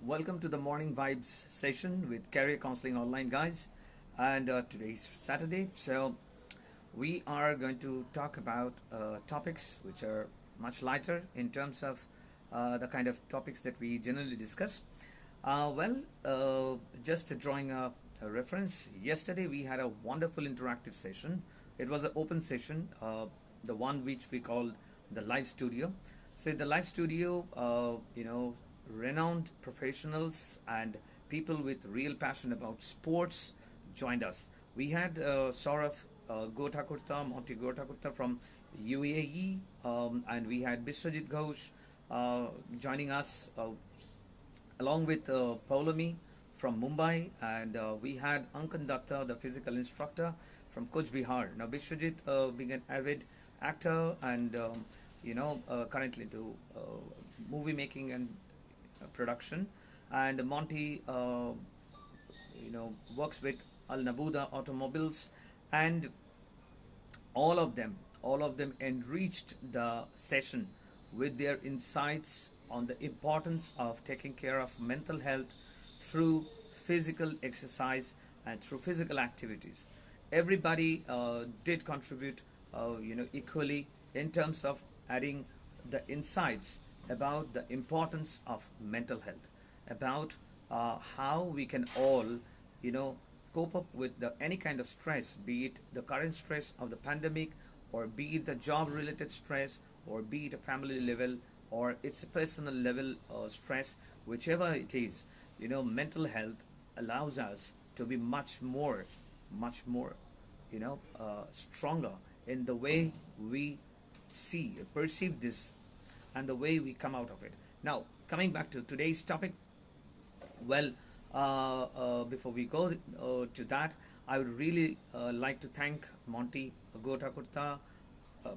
Welcome to the Morning Vibes session with Career Counseling Online, guys. And today's Saturday, so we are going to talk about topics which are much lighter in terms of the kind of topics that we generally discuss. Just drawing a reference, yesterday we had a wonderful interactive session. It was an open session, the one which we called the live studio. So the live studio, renowned professionals and people with real passion about sports joined us. We had Saurav Gotakurta, Monty Gotakurta from UAE, and we had Biswajit Ghosh joining us along with Paulami from Mumbai, and we had Ankan Datta, the physical instructor from Coach Bihar. Now, Biswajit being an avid actor and currently do movie making and production, and Monty works with Al Nabuda Automobiles, and all of them enriched the session with their insights on the importance of taking care of mental health through physical exercise and through physical activities. Everybody did contribute, equally in terms of adding the insights about the importance of mental health, about how we can all, cope up with any kind of stress, be it the current stress of the pandemic, or be it the job-related stress, or be it a family level, or it's a personal level stress, whichever it is, mental health allows us to be much more, stronger in the way we perceive this and the way we come out of it. Now, coming back to today's topic, well, before we go to that, I would really like to thank Monty Gotakurta,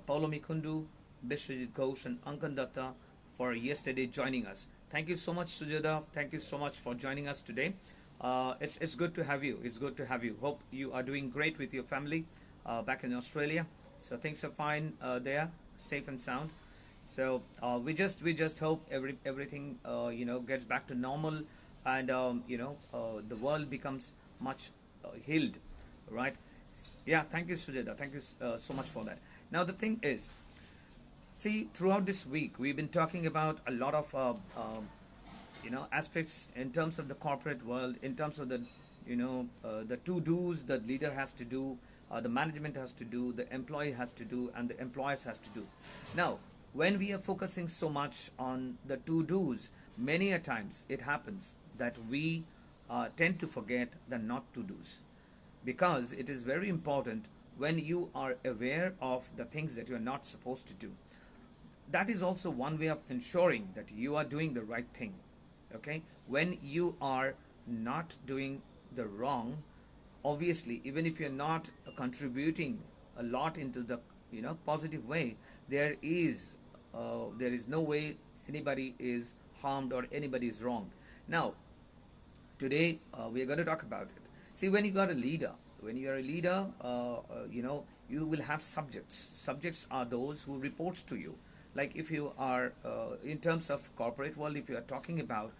Paulo Mikundu, Biswajit Ghosh, and Ankan Datta for yesterday joining us. Thank you so much, Sujata. Thank you so much for joining us today. It's good to have you. It's good to have you. Hope you are doing great with your family back in Australia. So things are fine there, safe and sound. So we just hope everything gets back to normal, and the world becomes much healed, right? Yeah, thank you, Sujata. Thank you so much for that. Now the thing is, see, throughout this week we've been talking about a lot of aspects in terms of the corporate world, in terms of the to do's that leader has to do, the management has to do, the employee has to do, and the employers has to do. Now, when we are focusing so much on the to do's, many a times it happens that we tend to forget the not to do's, because it is very important when you are aware of the things that you are not supposed to do. That is also one way of ensuring that you are doing the right thing. Okay, when you are not doing the wrong, obviously, even if you're not contributing a lot into the positive way, there is no way anybody is harmed or anybody is wronged. Now, today we are going to talk about it. See, when you are a leader, you will have subjects. Subjects are those who reports to you. Like if you are in terms of corporate world, if you are talking about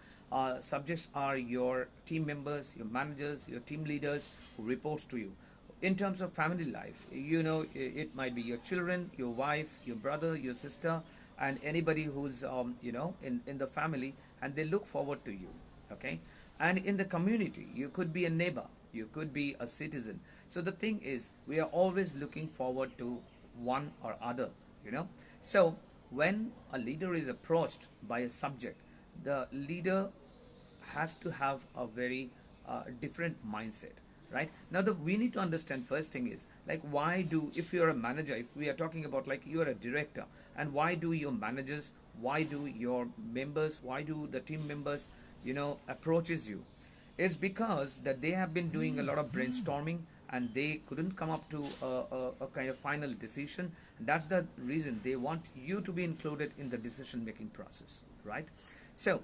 subjects are your team members, your managers, your team leaders who reports to you. In terms of family life, it might be your children, your wife, your brother, your sister, and anybody who's in the family, and they look forward to you. Okay, and in the community, you could be a neighbor, you could be a citizen. So the thing is, we are always looking forward to one or other. So when a leader is approached by a subject, the leader has to have a very different mindset, right? Now we need to understand, first thing is, like, why do, if you're a manager, if we are talking about, like, you're a director, and why do your managers, why do your members, why do the team members approaches you? It's because that they have been doing a lot of brainstorming and they couldn't come up to a kind of final decision. That's the reason they want you to be included in the decision making process, right? So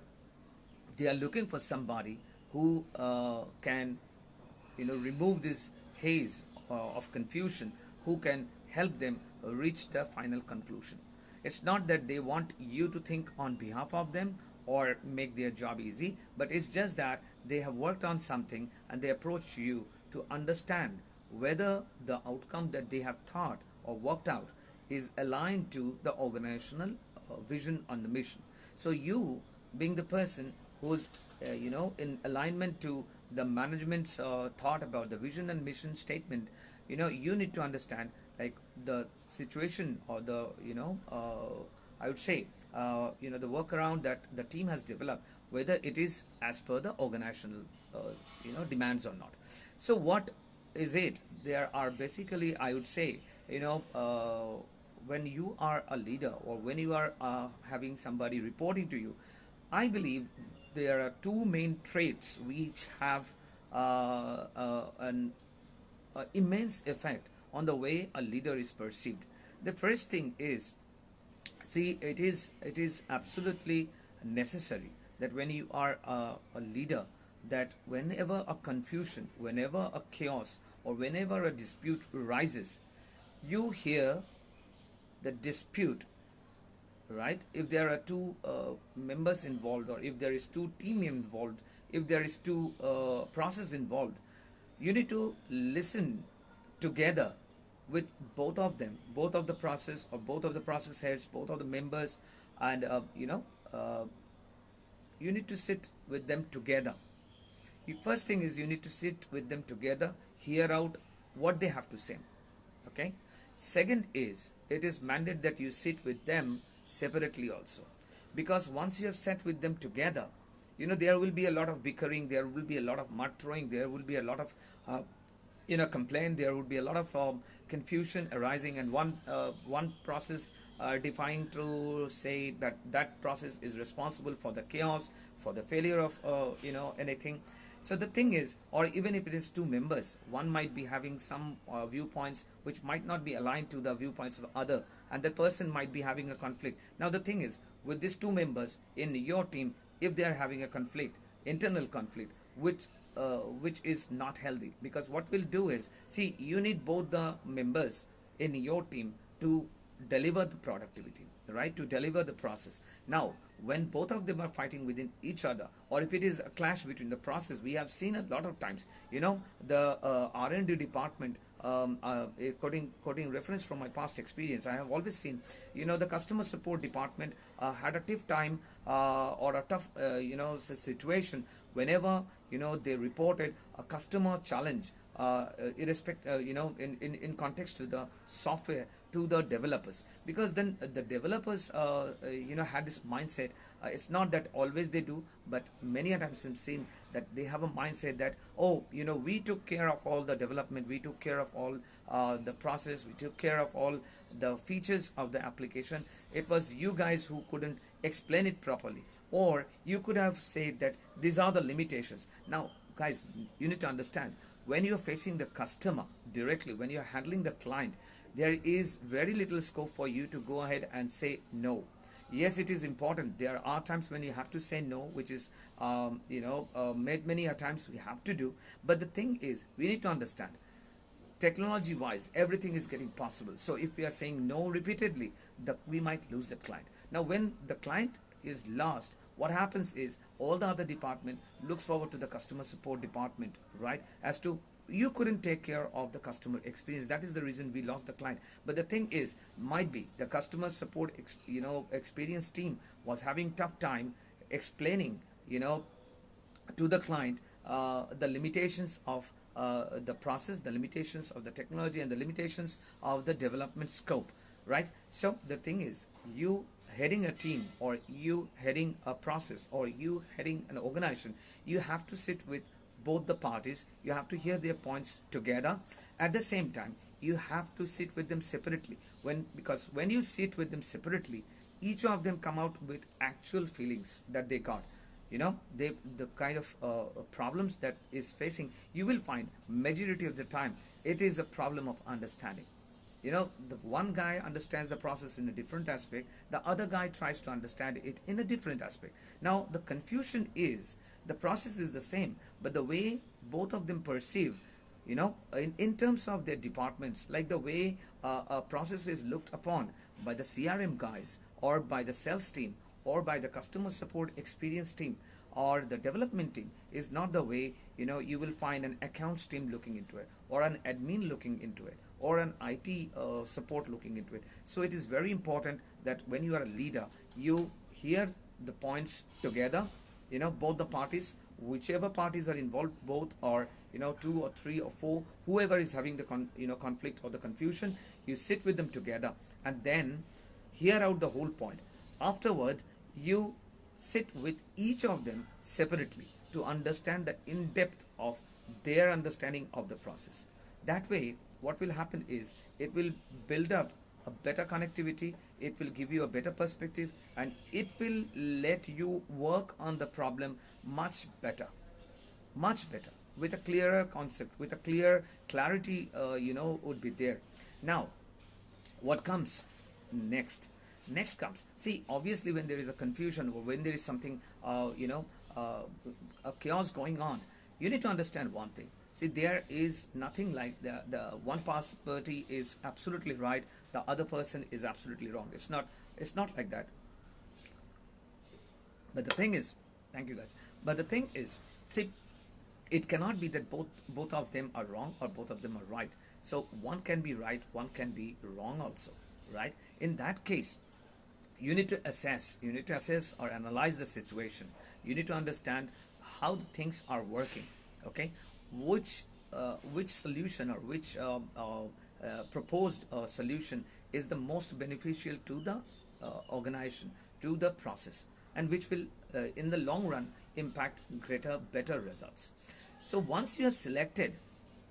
they are looking for somebody who can remove this haze of confusion, who can help them reach the final conclusion. It's not that they want you to think on behalf of them, or make their job easy, but it's just that they have worked on something and they approach you to understand whether the outcome that they have thought or worked out is aligned to the organizational vision on the mission. So you, being the person who's in alignment to the management's thought about the vision and mission statement, you need to understand like the situation or the I would say the workaround that the team has developed, whether it is as per the organizational demands or not. So what is it? There are basically, I would say, when you are a leader or when you are having somebody reporting to you, I believe there are two main traits which have an immense effect on the way a leader is perceived. The first thing is, see, it is absolutely necessary that when you are a leader, that whenever a confusion, whenever a chaos, or whenever a dispute arises, you hear the dispute, right? If there are two members involved, or if there is two team involved, if there is two process involved, you need to listen together with both of them, both of the process, or both of the process heads, both of the members, and you need to sit with them together. The first thing is you need to sit with them together, hear out what they have to say. Okay. Second is, it is mandated that you sit with them separately also, because once you have sat with them together, there will be a lot of bickering, there will be a lot of mud throwing, there will be a lot of complaint, there would be a lot of confusion arising, and one process defined to say that that process is responsible for the chaos, for the failure of anything. So the thing is, or even if it is two members, one might be having some viewpoints which might not be aligned to the viewpoints of other, and that person might be having a conflict. Now the thing is, with these two members in your team, if they are having a conflict, internal conflict, which is not healthy, because what we'll do is, see, you need both the members in your team to deliver the productivity, right, to deliver the process. Now when both of them are fighting within each other, or if it is a clash between the process, we have seen a lot of times, the R&D department, quoting reference from my past experience, I have always seen, the customer support department had a tough time or a tough situation whenever they reported a customer challenge, irrespective, in context to the software, to the developers, because then the developers had this mindset. It's not that always they do, but many times I've seen that they have a mindset that, we took care of all the development, we took care of all the process, we took care of all the features of the application. It was you guys who couldn't explain it properly, or you could have said that these are the limitations. Now guys, you need to understand, when you're facing the customer directly, when you're handling the client, there is very little scope for you to go ahead and say no. Yes, it is important. There are times when you have to say no, which is many a times we have to do. But the thing is, we need to understand, technology wise, everything is getting possible. So if we are saying no repeatedly, we might lose the client. Now when the client is lost, what happens is all the other department looks forward to the customer support department, right, as to, you couldn't take care of the customer experience, that is the reason we lost the client. But the thing is, might be the customer support experience team was having tough time explaining to the client the limitations of the process, the limitations of the technology, and the limitations of the development scope, right? So the thing is, you heading a team, or you heading a process, or you heading an organization, you have to sit with both the parties, you have to hear their points together. At the same time, you have to sit with them separately, because when you sit with them separately, each of them come out with actual feelings that they got, the kind of problems that is facing. You will find majority of the time it is a problem of understanding. The one guy understands the process in a different aspect, the other guy tries to understand it in a different aspect. Now the confusion is, the process is the same, but the way both of them perceive, in terms of their departments, like the way a process is looked upon by the CRM guys, or by the sales team, or by the customer support experience team or the development team is not the way you will find an accounts team looking into it, or an admin looking into it, or an IT support looking into it. So it is very important that when you are a leader, you hear the points together, both the parties, whichever parties are involved, both, or two or three or four, whoever is having the conflict or the confusion, you sit with them together and then hear out the whole point. Afterward, you sit with each of them separately to understand the in-depth of their understanding of the process. That way, what will happen is it will build up a better connectivity, it will give you a better perspective, and it will let you work on the problem much better, with a clearer concept, with a clear clarity, would be there. Now, what comes next comes, see, obviously when there is a confusion or when there is something a chaos going on, you need to understand one thing. See, there is nothing like the one party is absolutely right, the other person is absolutely wrong. It's not like that. But the thing is, thank you guys, but the thing is, see, it cannot be that both of them are wrong or both of them are right. So one can be right, one can be wrong also, right? In that case, you need to assess or analyze the situation. You need to understand how the things are working. Okay, which solution or which proposed solution is the most beneficial to the organization, to the process, and which will in the long run impact better results. So once you have selected,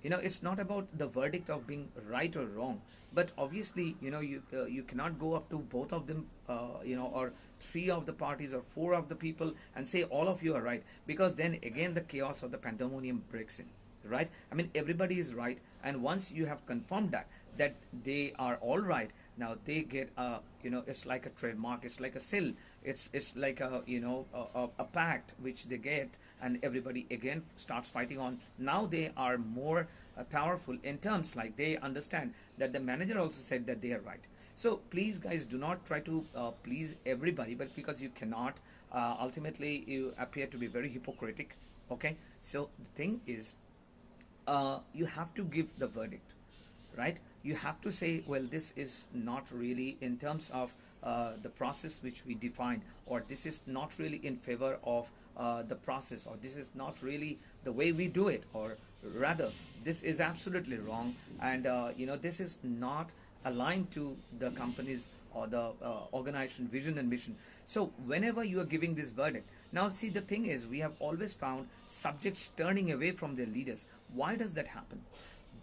it's not about the verdict of being right or wrong, but obviously you cannot go up to both of them, or three of the parties or four of the people and say all of you are right, because then again the chaos of the pandemonium breaks in, right? I mean, everybody is right, and once you have confirmed that they are all right, now they get it's like a trademark, it's like a seal, it's like a pact which they get, and everybody again starts fighting on. Now they are more powerful in terms, like they understand that the manager also said that they are right. So please guys, do not try to please everybody, but because you cannot, ultimately you appear to be very hypocritic. Okay, so the thing is, you have to give the verdict, right? You have to say, well, this is not really in terms of the process which we defined, or this is not really in favor of the process, or this is not really the way we do it, or rather this is absolutely wrong, and this is not aligned to the company's or the organization vision and mission. So whenever you are giving this verdict, now see, the thing is, we have always found subjects turning away from their leaders. Why does that happen?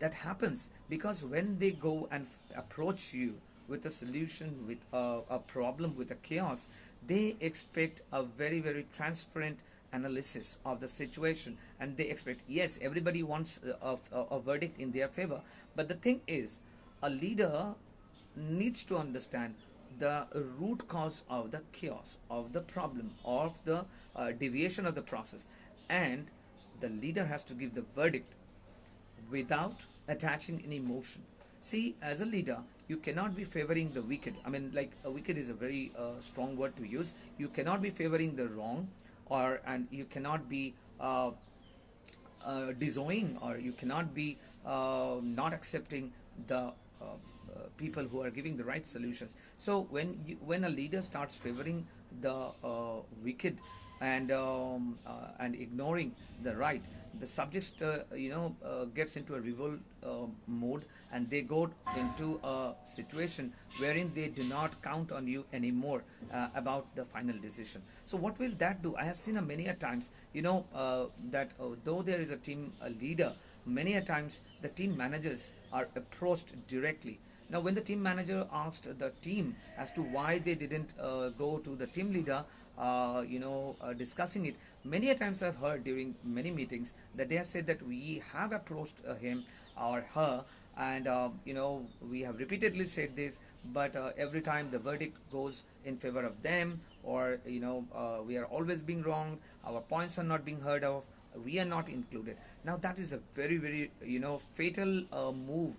That happens because when they go and approach you with a solution, with a problem, with a chaos, they expect a very, very transparent analysis of the situation, and they expect, yes, everybody wants a verdict in their favor. But the thing is, a leader needs to understand the root cause of the chaos, of the problem, of the deviation of the process, and the leader has to give the verdict without attaching any emotion. See, as a leader, you cannot be favoring the wicked. I mean, like, a wicked is a very strong word to use. You cannot be favoring the wrong, and you cannot be disowning, or you cannot be not accepting the people who are giving the right solutions. So when a leader starts favoring the wicked and ignoring the right, the subjects gets into a revolt mode, and they go into a situation wherein they do not count on you anymore about the final decision. So what will that do? I have seen many a times, that though there is a team leader, many a times the team managers are approached directly. Now, when the team manager asked the team as to why they didn't go to the team leader, discussing it, many a times I've heard during many meetings that they have said that we have approached him or her, and we have repeatedly said this, but every time the verdict goes in favor of them, or we are always being wrong, our points are not being heard of, we are not included. Now that is a very, very fatal move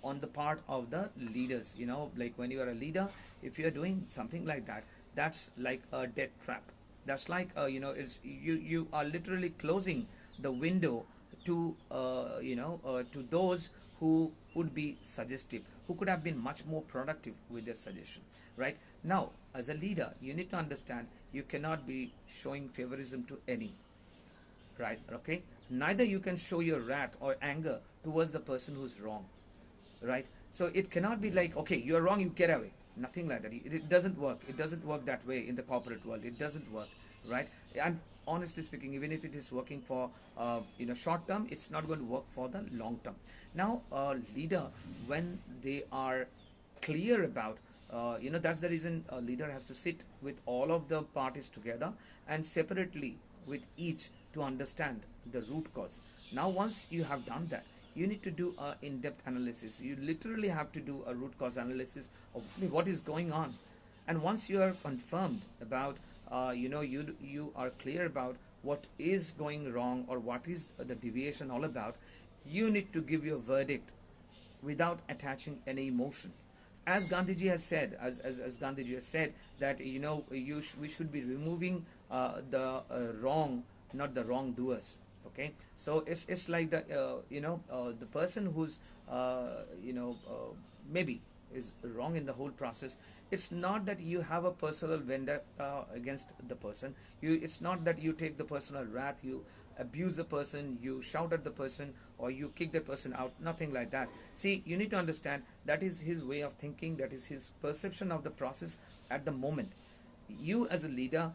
on the part of the leaders. Like, when you are a leader, if you are doing something like that, that's like a dead trap. That's like it's you are literally closing the window to to those who would be suggestive, who could have been much more productive with their suggestion. Right now, as a leader, you need to understand you cannot be showing favoritism to any. Right? Okay. Neither you can show your wrath or anger towards the person who's wrong. Right? So it cannot be like, okay, you're wrong, you get away. Nothing like that. It doesn't work. It doesn't work that way in the corporate world. It doesn't work. Right? And honestly speaking, even if it is working for short term, it's not going to work for the long term. Now, a leader, when they are clear about that's the reason a leader has to sit with all of the parties together and separately with each to understand the root cause. Now, once you have done that, you need to do a in-depth analysis. You literally have to do a root cause analysis of what is going on. And once you are confirmed about you are clear about what is going wrong or what is the deviation all about, you need to give your verdict without attaching any emotion. As Gandhiji has said, as Gandhiji has said that we should be removing the wrong, not the wrongdoers. Okay, so it's like the person who's maybe is wrong in the whole process. It's not that you have a personal vendetta against the person. It's not that you take the personal wrath, you abuse the person, you shout at the person, or you kick the person out. Nothing like that. See, you need to understand that is his way of thinking, that is his perception of the process at the moment. You as a leader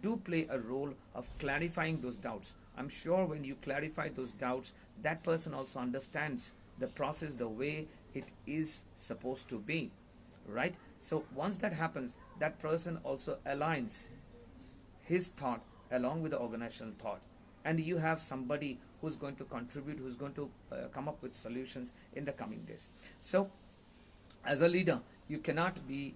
do play a role of clarifying those doubts. I'm sure when you clarify those doubts, that person also understands the process the way it is supposed to be. Right? So once that happens, that person also aligns his thought along with the organizational thought, and you have somebody who's going to contribute, who's going to come up with solutions in the coming days. So as a leader, you cannot be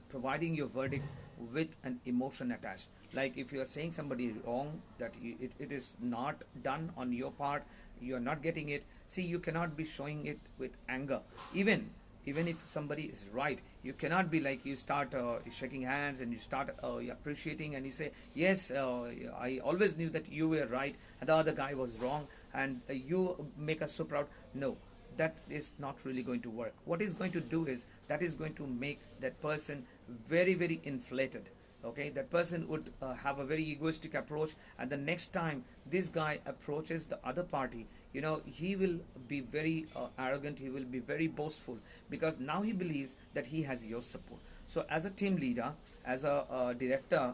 providing your verdict with an emotion attached. Like if you are saying somebody wrong, that it is not done on your part, you are not getting it. See, you cannot be showing it with anger. Even if somebody is right, you cannot be like, you start shaking hands and you start appreciating, and you say, yes, I always knew that you were right and the other guy was wrong, and you make us so proud. No, that is not really going to work. What is going to do is, that is going to make that person very, very inflated. Okay, that person would have a very egoistic approach, and the next time this guy approaches the other party, he will be very arrogant, he will be very boastful, because now he believes that he has your support. So as a team leader, as a director,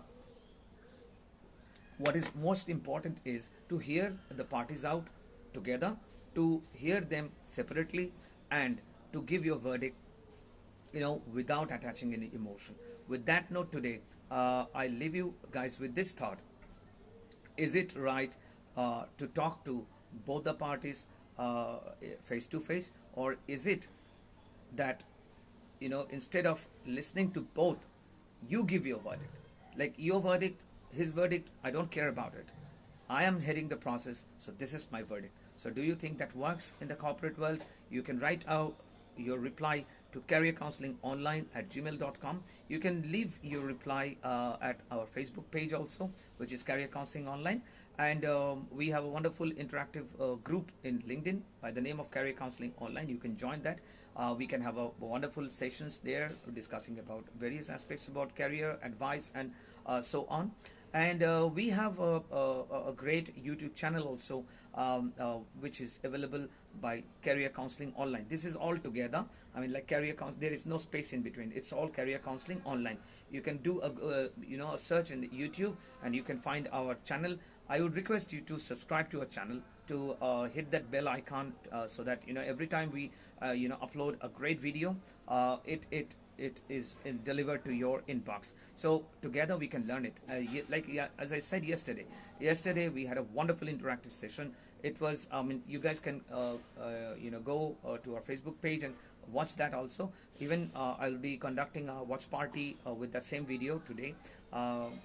what is most important is to hear the parties out together, to hear them separately, and to give your verdict without attaching any emotion. With that note today, I leave you guys with this thought. Is it right to talk to both the parties face to face, or is it that instead of listening to both, you give your verdict? Like your verdict, his verdict, I don't care about it. I am heading the process, so this is my verdict. So do you think that works in the corporate world? You can write out your reply to careercounselingonline@gmail.com. You can leave your reply at our Facebook page also, which is Career Counseling Online. And we have a wonderful interactive group in LinkedIn by the name of Career Counseling Online. You can join that. We can have a wonderful sessions there discussing about various aspects about career advice and so on. And we have a great YouTube channel also, which is available by Career Counseling Online. This is all together. I mean, like career counseling, there is no space in between. It's all Career Counseling Online. You can do a search in YouTube, and you can find our channel. I would request you to subscribe to our channel, to hit that bell icon, so that every time we upload a great video, it is delivered to your inbox. So together we can learn it. As I said yesterday we had a wonderful interactive session. It was you guys can go to our Facebook page and watch that also. Even I'll be conducting a watch party with that same video today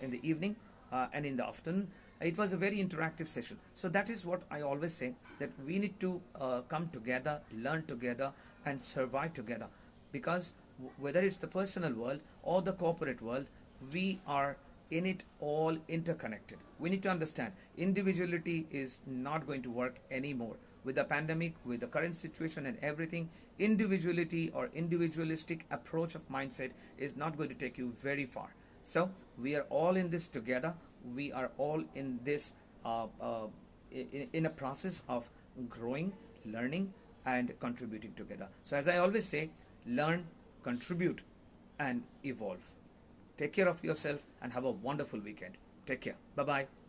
in the evening and in the afternoon. It was a very interactive session. So that is what I always say, that we need to come together, learn together, and survive together. Because whether it's the personal world or the corporate world, we are in it all interconnected. We need to understand individuality is not going to work anymore. With the pandemic, with the current situation and everything, individuality or individualistic approach of mindset is not going to take you very far. So we are all in this together. We are all in this in a process of growing, learning, and contributing together. So as I always say, learn, contribute, and evolve. Take care of yourself and have a wonderful weekend. Take care. Bye bye.